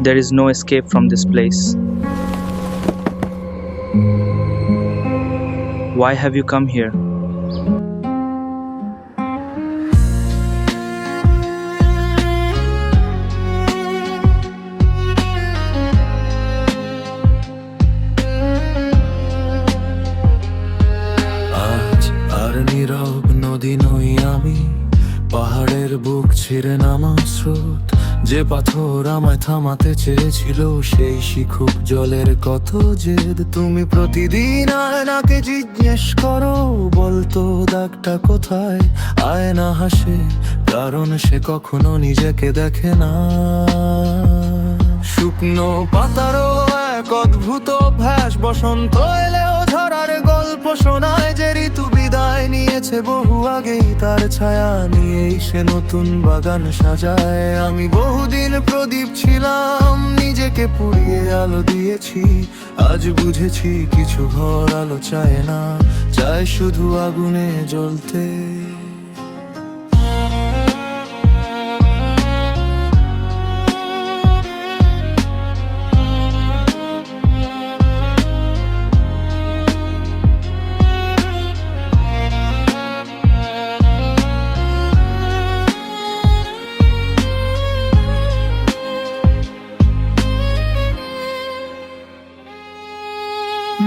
There is no escape from this place. Why have you come here? আজ আর নীরব নদী নই আমি, পাহাড়ের বুক ছিঁড়ে নামা স্রোত। যে পাথর আমায় থামাতে চেয়েছিল, সেই শিখুক জলের কত জেদ। তুমি প্রতিদিন আয়নাকে জিজ্ঞেস করো, বলতো দাগটা কোথায়। আয়না হাসে, কারণ সে কখনো নিজেকে দেখে না। শুকনো পাতারও এক অদ্ভুত অভ্যাস, বসন্ত এলেও ঝরার গল্প শোনায়। যে ঋতু বিদায় নিয়েছে বহু আগেই, তার ছায়া নিয়েই সে নতুন বাগান সাজায়। আমি বহুদিন প্রদীপ ছিলাম, নিজেকে পুড়িয়ে আলো দিয়েছি। আজ বুঝেছি কিছু ঘর আলো চায় না, চায় শুধু আগুনে জ্বলতে।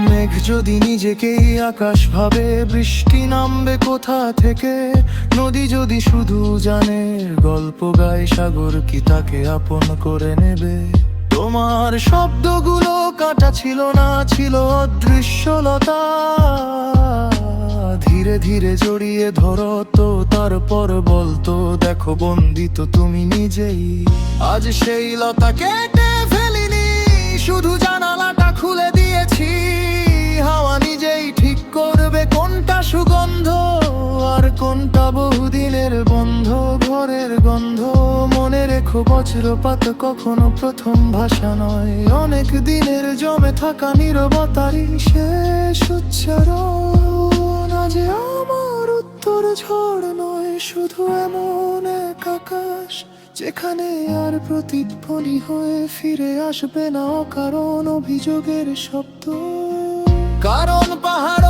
মেঘ যদি নিজেকেই আকাশ ভাবে, বৃষ্টি নামবে কোথা থেকে। নদী যদি শুধু জানে গল্প গায়, সাগর কি তাকে আপন করে নেবে। তোমার শব্দগুলো কাটা ছিল না, ছিল অদৃশ্যলতা। ধীরে ধীরে জড়িয়ে ধরো তো, তারপর বলতো দেখো বন্দিত তুমি নিজেই। আজ সেই লতা কেটে ফেলিনি, শুধু জানালাটা খুলে দিয়েছি। হাওয়া নিজেই ঠিক করবে কোনটা সুগন্ধ আর কোনটা বহুদিনের বন্ধ। ঘরের গন্ধ মনে রেখো, বজ্রপাত কখনো প্রথম ভাষা নয়। অনেক দিনের জমে থাকা নীরবতারই শেষ উচ্চারণ। আজ আমার উত্তর ঝড় নয়, শুধু এমন এক আকাশ যেখানে আর প্রতিধ্বনি হয়ে ফিরে আসবে না অকারণ অভিযোগের শব্দ। কারণ পাহাড়